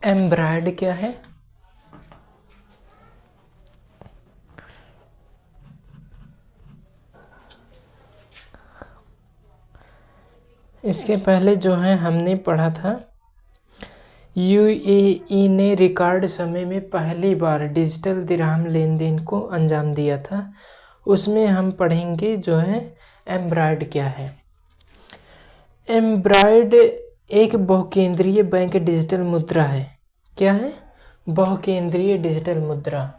एम्ब्रॉयड क्या है? इसके पहले जो है हमने पढ़ा था, यूएई ने रिकॉर्ड समय में पहली बार डिजिटल दिरहम लेन देन को अंजाम दिया था। उसमें हम पढ़ेंगे जो है एम्ब्रॉयड क्या है। एम्ब्रॉयड एक बहुकेंद्रीय बैंक डिजिटल मुद्रा है। क्या है? बहुकेंद्रीय डिजिटल मुद्रा।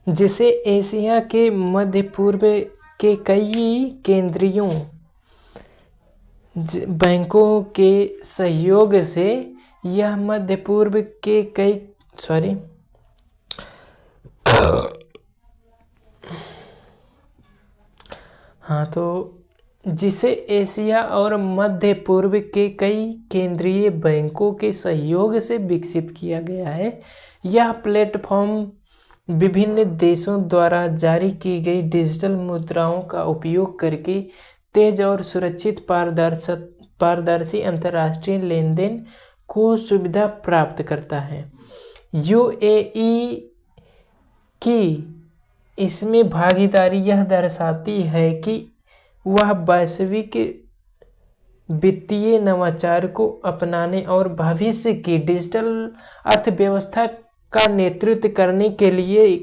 जिसे एशिया के मध्य पूर्व के कई केंद्रीय बैंकों के सहयोग से यह मध्य पूर्व के कई जिसे एशिया और मध्य पूर्व के कई केंद्रीय बैंकों के सहयोग से विकसित किया गया है। यह प्लेटफॉर्म विभिन्न देशों द्वारा जारी की गई डिजिटल मुद्राओं का उपयोग करके तेज और सुरक्षित पारदर्शी अंतर्राष्ट्रीय लेन देन को सुविधा प्राप्त करता है। यूएई की इसमें भागीदारी यह दर्शाती है कि वह वैश्विक वित्तीय नवाचार को अपनाने और भविष्य की डिजिटल अर्थव्यवस्था का नेतृत्व करने के लिए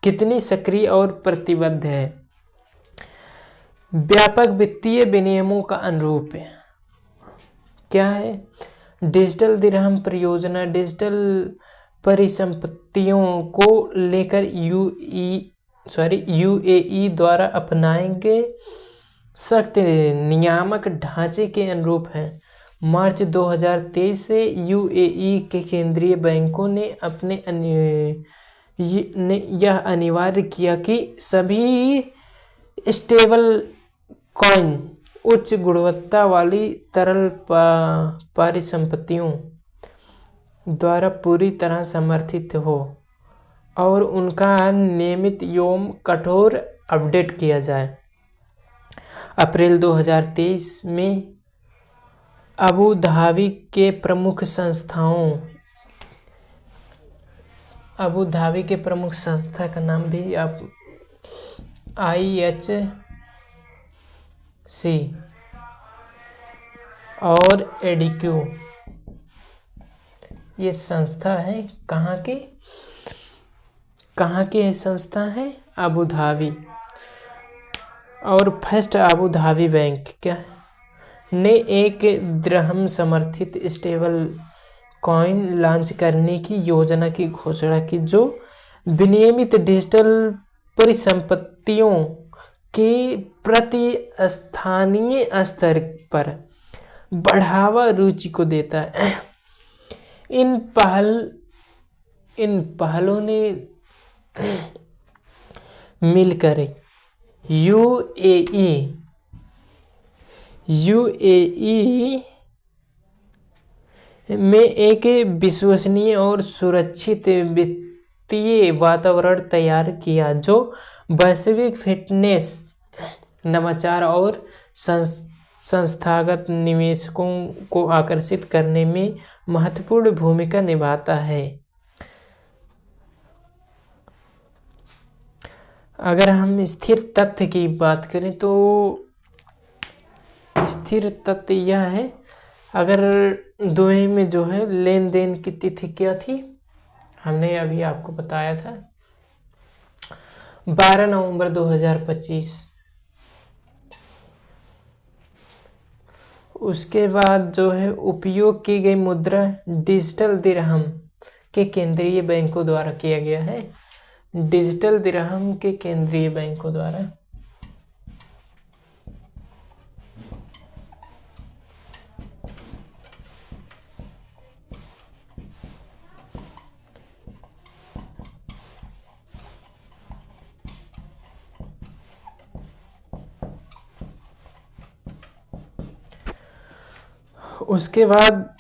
कितनी सक्रिय और प्रतिबद्ध है। व्यापक वित्तीय विनियमों का अनुरूप है। क्या है? डिजिटल दिरहम परियोजना डिजिटल परिसंपत्तियों को लेकर यूएई द्वारा अपनाएंगे सख्त नियामक ढांचे के अनुरूप है। मार्च 2023 से यूएई के केंद्रीय बैंकों ने यह अनिवार्य किया कि सभी स्टेबल कॉइन उच्च गुणवत्ता वाली तरल परिसंपत्तियों द्वारा पूरी तरह समर्थित हो और उनका नियमित एवं कठोर अपडेट किया जाए। अप्रैल 2023 में अबू धाबी के प्रमुख संस्था का नाम भी आप IHC और एडीक्यू, ये संस्था है। कहाँ की संस्था है? Abu Dhabi. और फर्स्ट अबू धाबी बैंक क्या ने एक दिरहम समर्थित स्टेबल कॉइन लॉन्च करने की योजना की घोषणा की, जो विनियमित डिजिटल परिसंपत्तियों के प्रति स्थानीय स्तर पर बढ़ावा रुचि को देता है। इन पहलों ने मिलकर यूएई में एक विश्वसनीय और सुरक्षित वित्तीय वातावरण तैयार किया, जो वैश्विक फिटनेस, नवाचार और संस्थागत निवेशकों को आकर्षित करने में महत्वपूर्ण भूमिका निभाता है। अगर हम स्थिर तथ्य की बात करें तो स्थिर तथ्य यह है, अगर दुबई में जो है लेन देन की तिथि क्या थी, हमने अभी आपको बताया था 12 नवंबर 2025। उसके बाद जो है उपयोग की गई मुद्रा डिजिटल दिरहम के केंद्रीय बैंकों द्वारा किया गया है। डिजिटल दिरहम के केंद्रीय बैंकों द्वारा उसके बाद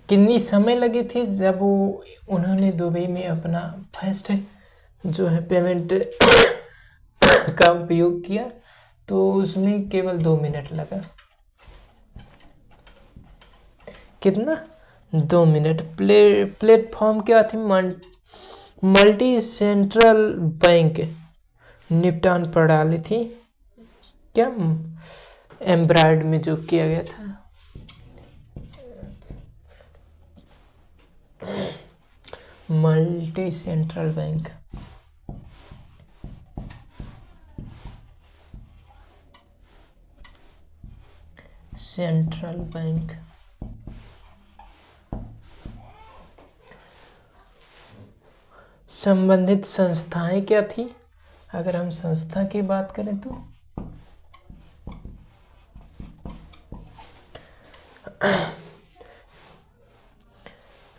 कितनी समय लगी थी जब वो उन्होंने दुबई में अपना फर्स्ट जो है पेमेंट का उपयोग किया, तो उसमें केवल 2 मिनट लगा। कितना? 2 मिनट। प्लेटफॉर्म क्या थी? मल्टी सेंट्रल बैंक निपटान प्रणाली थी। क्या? एम्ब्रॉयड में जो किया गया था। Multi central bank. Central bank. संबंधित संस्थाएं क्या थी? अगर हम संस्था की बात करें तो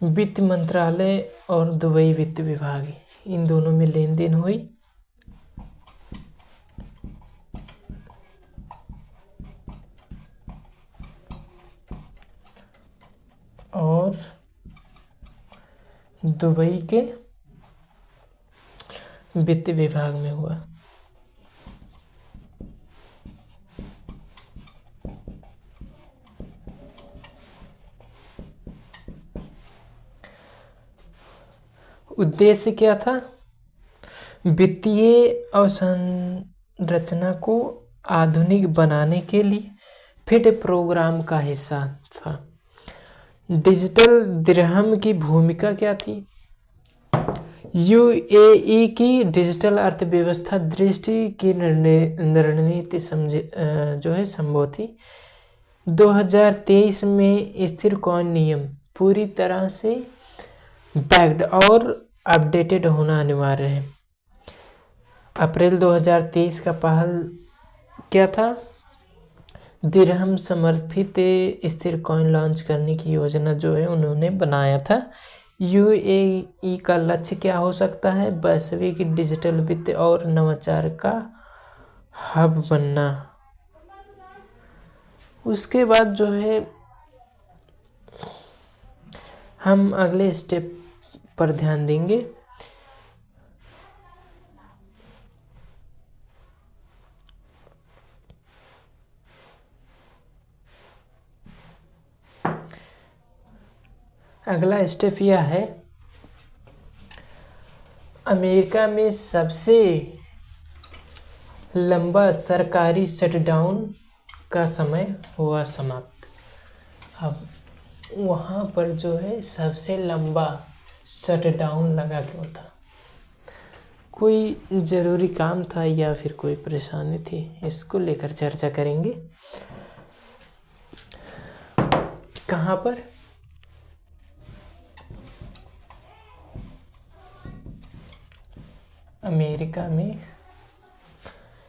वित्त मंत्रालय और दुबई वित्त विभाग, इन दोनों में लेन देन हुई। और दुबई के वित्त विभाग में हुआ। उद्देश्य क्या था? वित्तीय अवसंरचना को आधुनिक बनाने के लिए फिट प्रोग्राम का हिस्सा था। डिजिटल दिरहम की भूमिका क्या थी? यूएई की डिजिटल अर्थव्यवस्था दृष्टि की रणनीति जो है संभव थी। 2023 में स्थिर कॉइन नियम पूरी तरह से बैक्ड और अपडेटेड होना अनिवार्य है। अप्रैल 2023 का पहल क्या था? दिरहम समर्थित स्थिर कॉइन लॉन्च करने की योजना जो है उन्होंने बनाया था। यूएई का लक्ष्य क्या हो सकता है? वैश्विक डिजिटल वित्त और नवाचार का हब बनना। उसके बाद जो है हम अगले स्टेप पर ध्यान देंगे। अगला स्टेप यह है, अमेरिका में सबसे लंबा सरकारी शटडाउन का समय हुआ समाप्त। अब वहाँ पर जो है सबसे लंबा शटडाउन लगा क्यों था? कोई ज़रूरी काम था या फिर कोई परेशानी थी? इसको लेकर चर्चा करेंगे। कहाँ पर? अमेरिका में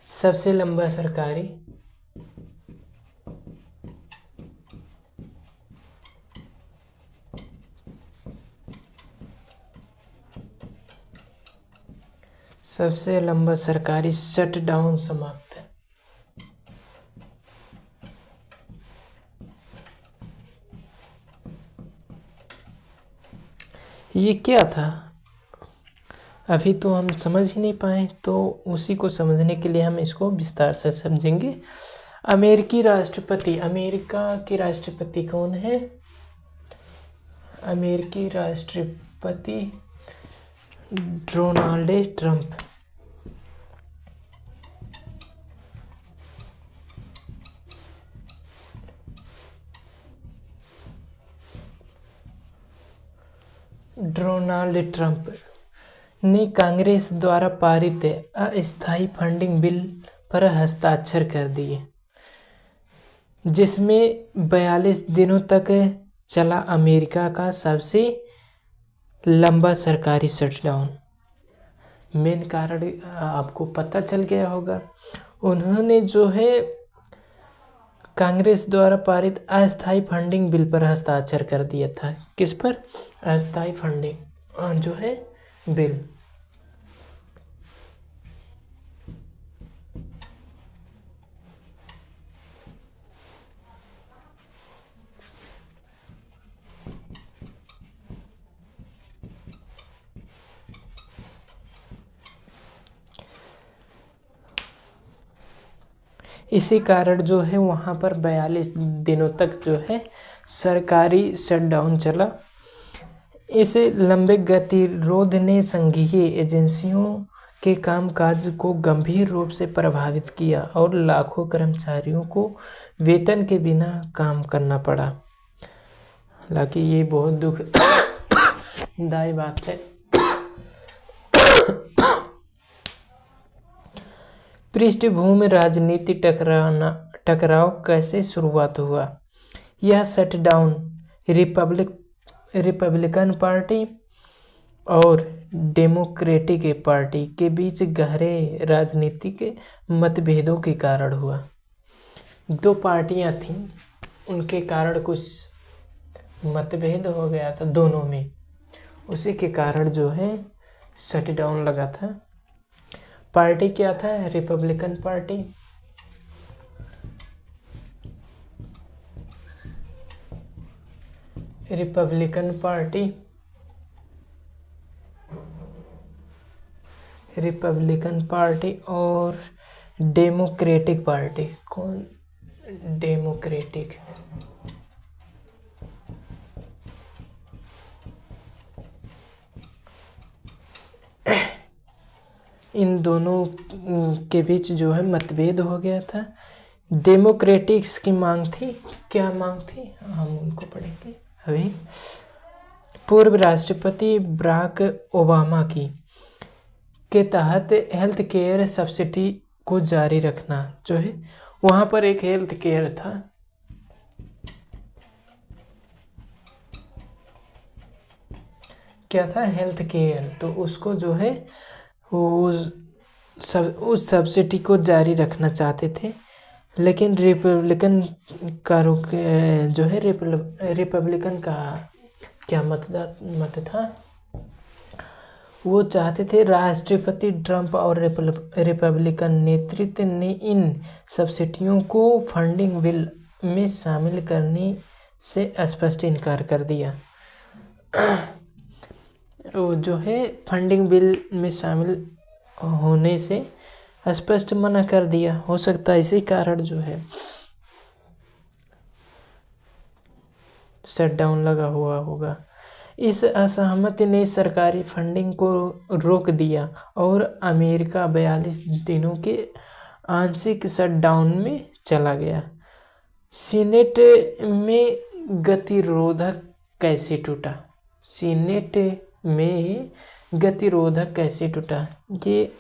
सबसे लंबा सरकारी शटडाउन समाप्त है। ये क्या था? अभी तो हम समझ ही नहीं पाए, तो उसी को समझने के लिए हम इसको विस्तार से समझेंगे। अमेरिका के राष्ट्रपति कौन है? अमेरिकी राष्ट्रपति डोनाल्ड ट्रंप। डोनाल्ड ट्रंप ने कांग्रेस द्वारा पारित अस्थायी फंडिंग बिल पर हस्ताक्षर कर दिए, जिसमें 42 दिनों तक चला अमेरिका का सबसे लंबा सरकारी शटडाउन। मेन कारण आपको पता चल गया होगा। उन्होंने जो है कांग्रेस द्वारा पारित अस्थायी फंडिंग बिल पर हस्ताक्षर कर दिया था। किस पर? अस्थायी फंडिंग जो है बिल। इसी कारण जो है वहाँ पर 42 दिनों तक जो है सरकारी शटडाउन चला। इस लंबे गतिरोध ने संघीय एजेंसियों के कामकाज को गंभीर रूप से प्रभावित किया और लाखों कर्मचारियों को वेतन के बिना काम करना पड़ा। हालांकि ये बहुत दुखदायी बात है। पृष्ठभूमि राजनीति टकराव कैसे शुरुआत हुआ। यह शटडाउन रिपब्लिकन पार्टी और डेमोक्रेटिक पार्टी के बीच गहरे राजनीतिक मतभेदों के कारण हुआ। दो पार्टियां थीं, उनके कारण कुछ मतभेद हो गया था दोनों में, उसी के कारण जो है शटडाउन लगा था। पार्टी क्या था? Republican party. रिपब्लिकन पार्टी और डेमोक्रेटिक पार्टी। कौन? डेमोक्रेटिक। इन दोनों के बीच जो है मतभेद हो गया था। डेमोक्रेटिक्स की मांग थी, क्या मांग थी हम उनको पढ़ेंगे अभी। पूर्व राष्ट्रपति बराक ओबामा की के तहत हेल्थ केयर सब्सिडी को जारी रखना जो है, वहाँ पर एक हेल्थ केयर था, क्या था? Health care. तो उसको जो है उस सब्सिडी को जारी रखना चाहते थे, लेकिन रिपब्लिकन जो है रिपब्लिकन का क्या मत था, वो चाहते थे। राष्ट्रपति ट्रंप और रिपब्लिकन नेतृत्व ने इन सब्सिडियों को फंडिंग बिल में शामिल करने से स्पष्ट इनकार कर दिया। वो जो है फंडिंग बिल में शामिल होने से स्पष्ट मना कर दिया। हो सकता है इसी कारण जो है शटडाउन लगा हुआ होगा। इस असहमति ने सरकारी फंडिंग को रोक दिया और अमेरिका 42 दिनों के आंशिक शटडाउन में चला गया। सीनेट में गतिरोधक कैसे टूटा? सीनेट में गतिरोधक कैसे टूटा? ये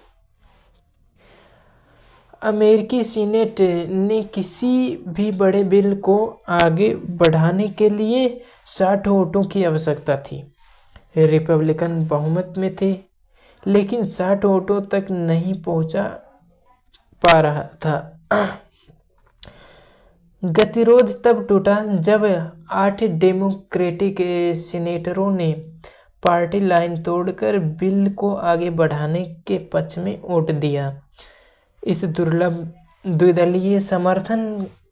अमेरिकी सीनेट ने किसी भी बड़े बिल को आगे बढ़ाने के लिए 60 वोटों की आवश्यकता थी। रिपब्लिकन बहुमत में थे, लेकिन 60 वोटों तक नहीं पहुंचा पा रहा था। गतिरोध तब टूटा जब 8 डेमोक्रेटिक सीनेटरों ने पार्टी लाइन तोड़कर बिल को आगे बढ़ाने के पक्ष में वोट दिया। इस दुर्लभ द्विदलीय समर्थन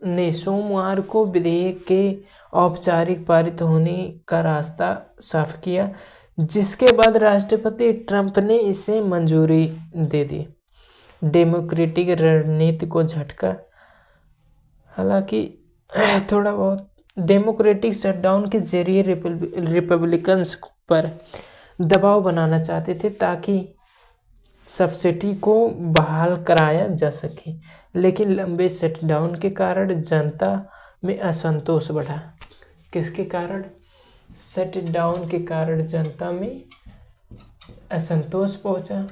ने सोमवार को विधेयक के औपचारिक पारित होने का रास्ता साफ किया, जिसके बाद राष्ट्रपति ट्रंप ने इसे मंजूरी दे दी। डेमोक्रेटिक रणनीति को झटका। हालांकि थोड़ा बहुत डेमोक्रेटिक शटडाउन के जरिए रिपब्लिकन्स पर दबाव बनाना चाहते थे ताकि सब्सिडी को बहाल कराया जा सके, लेकिन लंबे शटडाउन के कारण जनता में असंतोष बढ़ा। किसके कारण? शटडाउन के कारण जनता में असंतोष पहुंचा।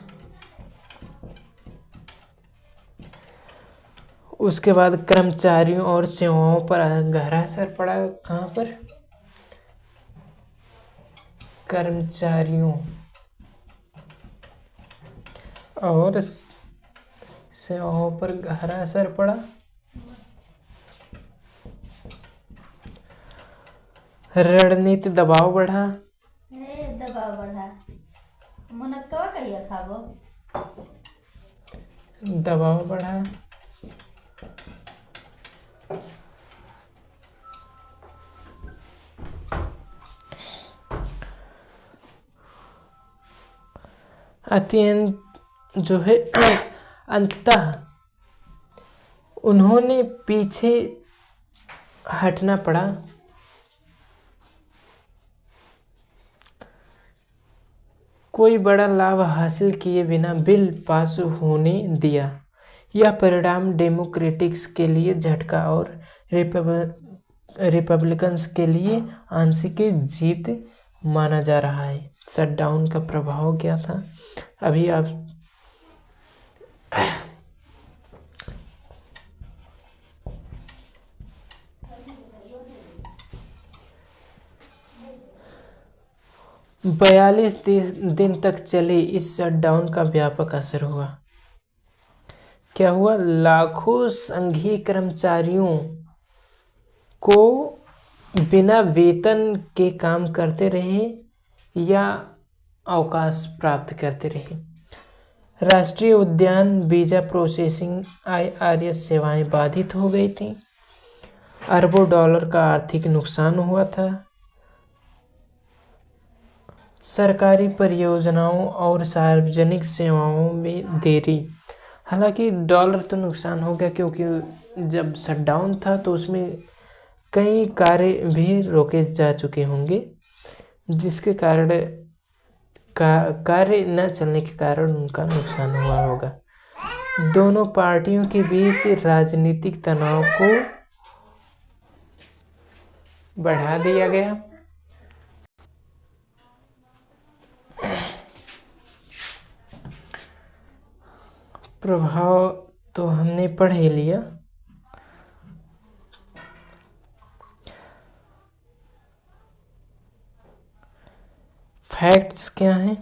उसके बाद कर्मचारियों और सेवाओं पर गहरा असर पड़ा। कहाँ पर? कर्मचारियों और सेवाओं पर गहरा असर पड़ा। रणनीति दबाव बढ़ा। दबाव बढ़ा। अत्यंत जो है अंततः उन्होंने पीछे हटना पड़ा। कोई बड़ा लाभ हासिल किए बिना बिल पास होने दिया। यह परिणाम डेमोक्रेटिक्स के लिए झटका और रिपब्लिकन्स के लिए आंशिक जीत माना जा रहा है। शटडाउन का प्रभाव क्या था? अभी आप बयालीस दिन तक चले इस शटडाउन का व्यापक असर हुआ। क्या हुआ? लाखों संघीय कर्मचारियों को बिना वेतन के काम करते रहे या अवकाश प्राप्त करते रहे। राष्ट्रीय उद्यान, वीजा प्रोसेसिंग, IRS सेवाएं बाधित हो गई थीं। अरबों डॉलर का आर्थिक नुकसान हुआ था। सरकारी परियोजनाओं और सार्वजनिक सेवाओं में देरी। हालांकि डॉलर तो नुकसान हो गया, क्योंकि जब शटडाउन था तो उसमें कई कार्य भी रोके जा चुके होंगे, जिसके कारण कार्य न चलने के कारण उनका नुकसान हुआ होगा। दोनों पार्टियों के बीच राजनीतिक तनाव को बढ़ा दिया गया। प्रभाव तो हमने पढ़ ही लिया। फैक्ट्स क्या हैं?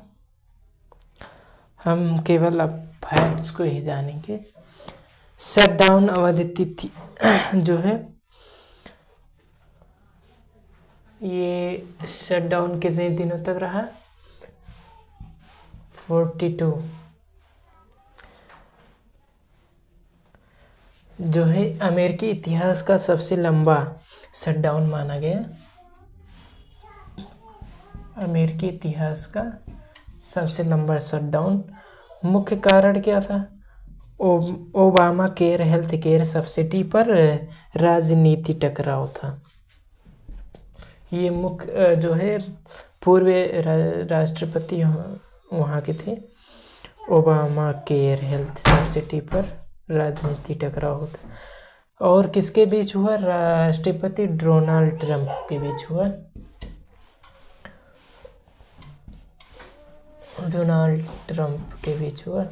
हम केवल अब फैक्ट्स को ही जानेंगे। शटडाउन अवधि तिथि जो है, ये शटडाउन कितने दिनों तक रहा? 42 जो है अमेरिकी इतिहास का सबसे लंबा शटडाउन माना गया। अमेरिकी इतिहास का सबसे लंबा शटडाउन। मुख्य कारण क्या था? Obama care health care subsidy पर राजनीति टकराव था। ये मुख्य जो है पूर्व राष्ट्रपति वहाँ के थे। ओबामा केयर हेल्थ सब्सिडी पर राजनीति टकराव होता। और किसके बीच हुआ? राष्ट्रपति डोनाल्ड ट्रंप के बीच हुआ। डोनाल्ड ट्रंप के बीच हुआ।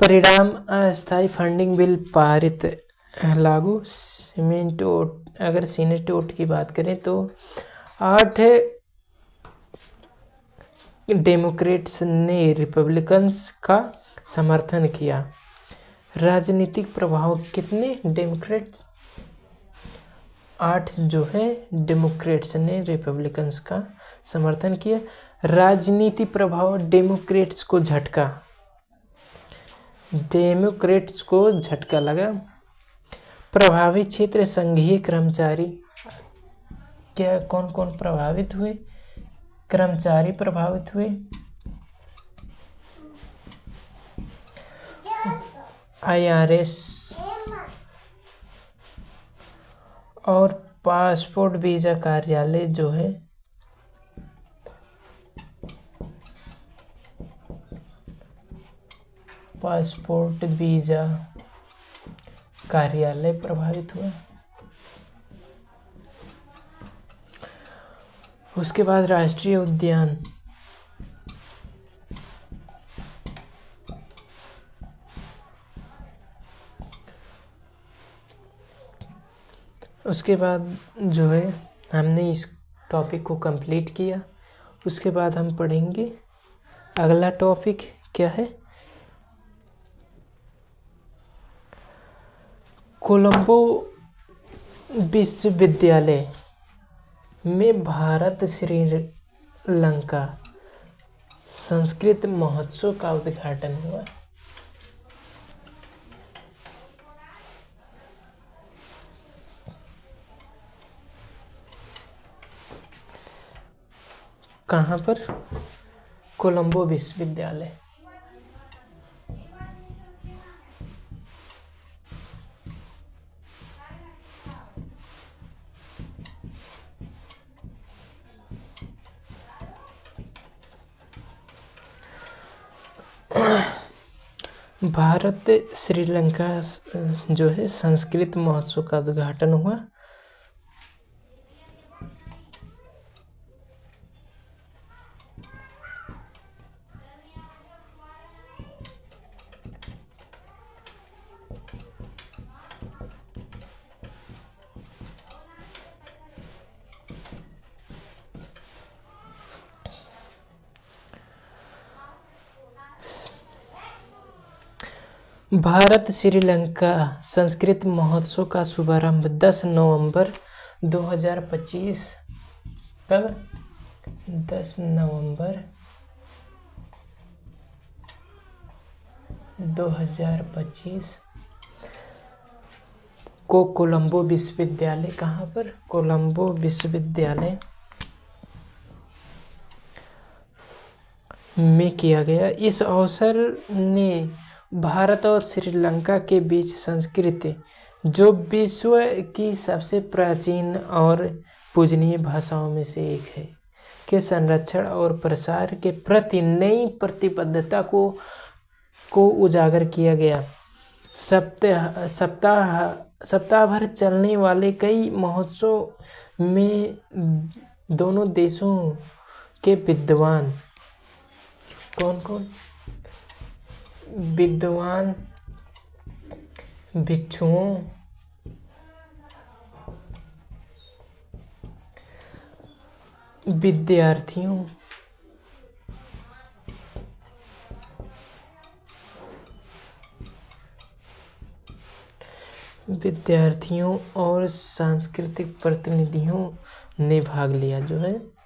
परिणाम: अस्थायी फंडिंग बिल पारित, लागू। अगर सीनेट वोट की बात करें तो 8 डेमोक्रेट्स ने रिपब्लिकन्स का समर्थन किया। राजनीतिक प्रभाव कितने डेमोक्रेट्स? 8 जो है डेमोक्रेट्स ने रिपब्लिकन्स का समर्थन किया। राजनीति प्रभाव: डेमोक्रेट्स को झटका लगा। प्रभावित क्षेत्र: संघीय कर्मचारी। क्या कौन कौन प्रभावित हुए? कर्मचारी प्रभावित हुए। IRS और पासपोर्ट वीजा कार्यालय जो है पासपोर्ट वीजा कार्यालय प्रभावित हुआ। उसके बाद राष्ट्रीय उद्यान। उसके बाद जो है हमने इस टॉपिक को कंप्लीट किया। उसके बाद हम पढ़ेंगे अगला टॉपिक क्या है? कोलंबो विश्वविद्यालय में भारत श्रीलंका संस्कृत महोत्सव का उद्घाटन हुआ। कहाँ पर? कोलंबो विश्वविद्यालय। भारत श्रीलंका जो है संस्कृत महोत्सव का उद्घाटन हुआ। भारत श्रीलंका संस्कृत महोत्सव का शुभारंभ 10 नवंबर 2025 कब 10 नवंबर 2025 को कोलंबो विश्वविद्यालय, कहाँ पर, कोलंबो विश्वविद्यालय में किया गया। इस अवसर ने भारत और श्रीलंका के बीच संस्कृत, जो विश्व की सबसे प्राचीन और पूजनीय भाषाओं में से एक है, के संरक्षण और प्रसार के प्रति नई प्रतिबद्धता को उजागर किया गया। सप्ताह भर चलने वाले कई महोत्सव में दोनों देशों के विद्वान भिक्षुओं, विद्यार्थियों और सांस्कृतिक प्रतिनिधियों ने भाग लिया, जो है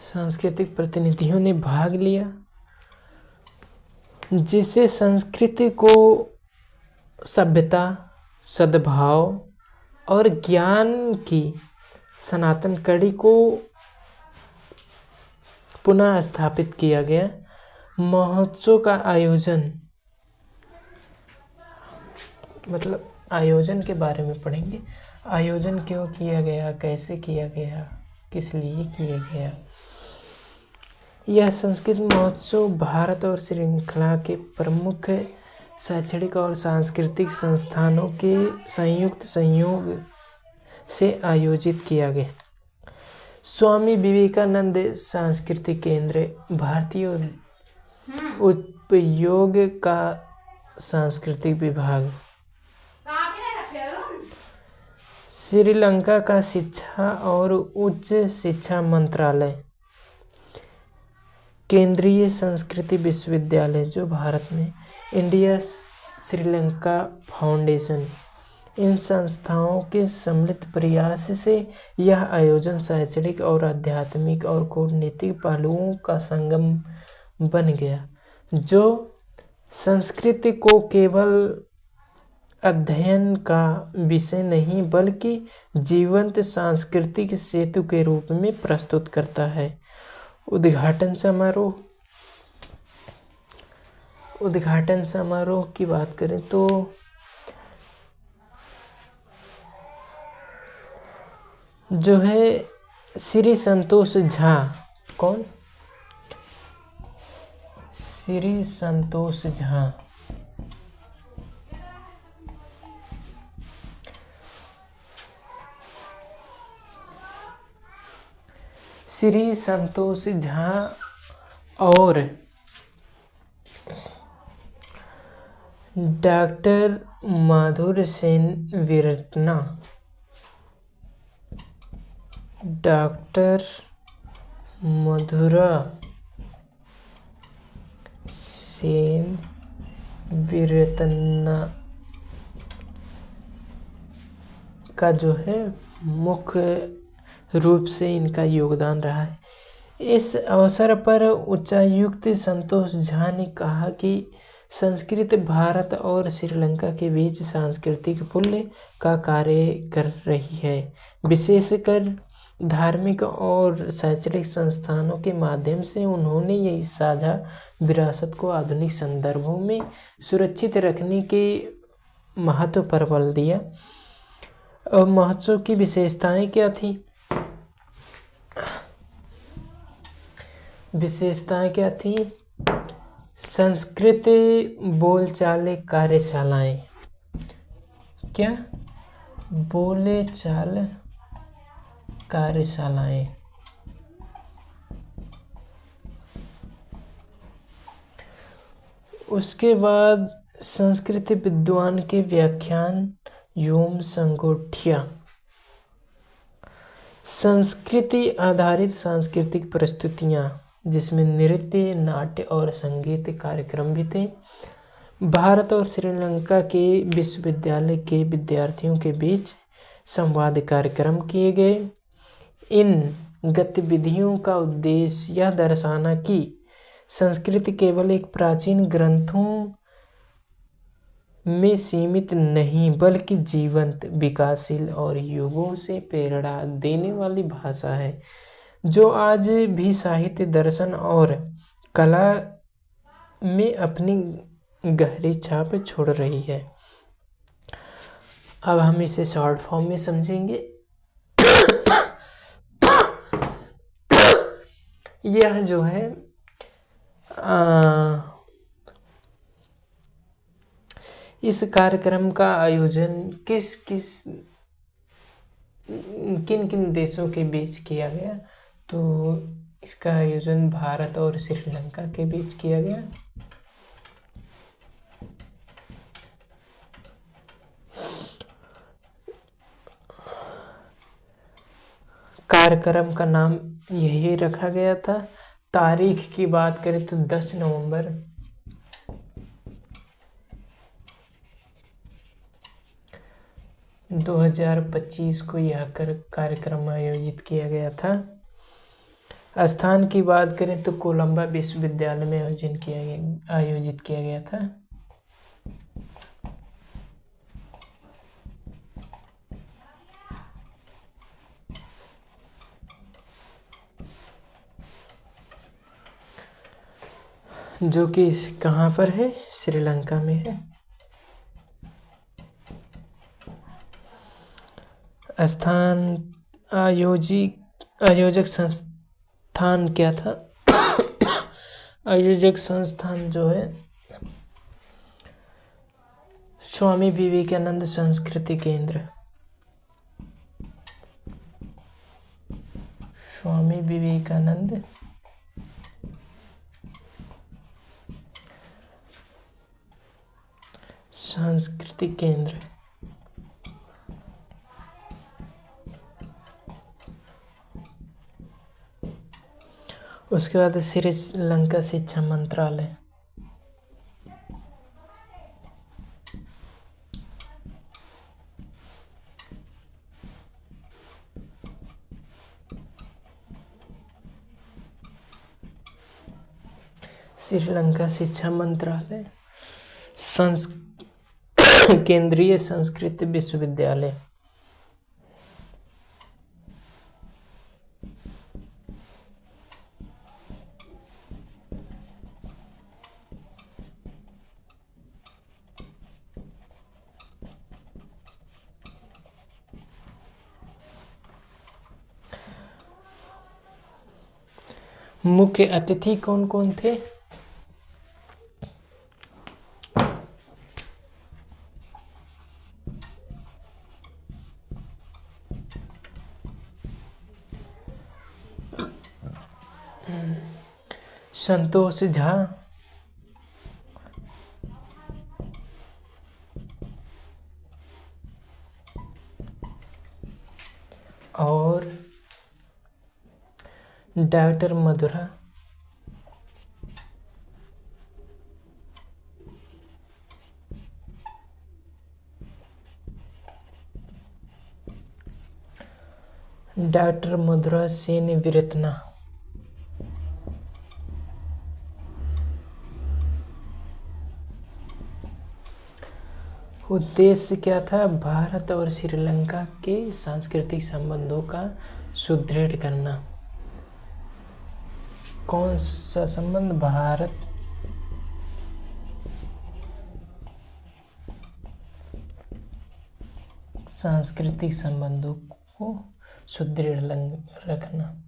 सांस्कृतिक प्रतिनिधियों ने भाग लिया, जिससे संस्कृति को सभ्यता, सद्भाव और ज्ञान की सनातन कड़ी को पुनः स्थापित किया गया। महोत्सव का आयोजन के बारे में पढ़ेंगे। आयोजन क्यों किया गया, कैसे किया गया, किस लिए किया गया। यह संस्कृत महोत्सव भारत और श्रृंखला के प्रमुख शैक्षणिक और सांस्कृतिक संस्थानों के संयुक्त सहयोग से आयोजित किया गया। स्वामी विवेकानंद सांस्कृतिक केंद्र, भारतीय उपयोग का सांस्कृतिक विभाग, श्रीलंका का शिक्षा और उच्च शिक्षा मंत्रालय, केंद्रीय संस्कृति विश्वविद्यालय जो भारत में, इंडिया श्रीलंका फाउंडेशन, इन संस्थाओं के सम्मिलित प्रयास से यह आयोजन शैक्षणिक और आध्यात्मिक और कूटनीतिक पहलुओं का संगम बन गया, जो संस्कृति को केवल अध्ययन का विषय नहीं बल्कि जीवंत सांस्कृतिक सेतु के रूप में प्रस्तुत करता है। उद्घाटन समारोह की बात करें तो जो है श्री संतोष झा, कौन, श्री संतोष झा और डॉक्टर माधुर सेन विरत्ना, डॉक्टर मधुरा सेन विरत्ना का जो है मुख्य रूप से इनका योगदान रहा है। इस अवसर पर उच्चायुक्त संतोष झा ने कहा कि संस्कृत भारत और श्रीलंका के बीच सांस्कृतिक पुल का कार्य कर रही है। विशेषकर धार्मिक और शैक्षणिक संस्थानों के माध्यम से उन्होंने यह साझा विरासत को आधुनिक संदर्भों में सुरक्षित रखने के महत्व पर बल दिया। और महोत्सव की विशेषताएं क्या थी? विशेषताएं क्या थी? संस्कृत बोलचाल कार्यशालाएं। क्या? बोलचाल कार्यशालाएं। उसके बाद संस्कृत विद्वान के व्याख्यान एवं संगोष्ठियां। संस्कृति आधारित सांस्कृतिक प्रस्तुतियां जिसमें नृत्य, नाट्य और संगीत कार्यक्रम भी थे। भारत और श्रीलंका के विश्वविद्यालय के विद्यार्थियों के बीच संवाद कार्यक्रम किए गए। इन गतिविधियों का उद्देश्य यह दर्शाना कि संस्कृत केवल एक प्राचीन ग्रंथों में सीमित नहीं बल्कि जीवंत, विकासशील और युगों से प्रेरणा देने वाली भाषा है जो आज भी साहित्य, दर्शन और कला में अपनी गहरी छाप छोड़ रही है। अब हम इसे शॉर्ट फॉर्म में समझेंगे। यह जो है इस कार्यक्रम का आयोजन किन किन देशों के बीच किया गया? तो इसका आयोजन भारत और श्रीलंका के बीच किया गया। कार्यक्रम का नाम यही रखा गया था। तारीख की बात करें तो 10 नवंबर 2025 को यह कार्यक्रम आयोजित किया गया था। स्थान की बात करें तो कोलंबा विश्वविद्यालय में आयोजित किया गया था। जो कि कहाँ पर है? श्रीलंका में है। स्थान आयोजक संस्थान क्या था? आयोजक संस्थान जो है स्वामी विवेकानंद संस्कृति केंद्र। स्वामी विवेकानंद सांस्कृतिक केंद्र। उसके बाद श्रीलंका शिक्षा मंत्रालय। श्रीलंका शिक्षा मंत्रालय। केंद्रीय संस्कृत विश्वविद्यालय। मुख्य अतिथि कौन कौन थे? संतोष झा, और डॉक्टर मधुरा सेन विरत्ना। उद्देश्य क्या था? भारत और श्रीलंका के सांस्कृतिक संबंधों का सुदृढ़ करना। कौन सा संबंध? भारत सांस्कृतिक संबंधों को सुदृढ़ रखना।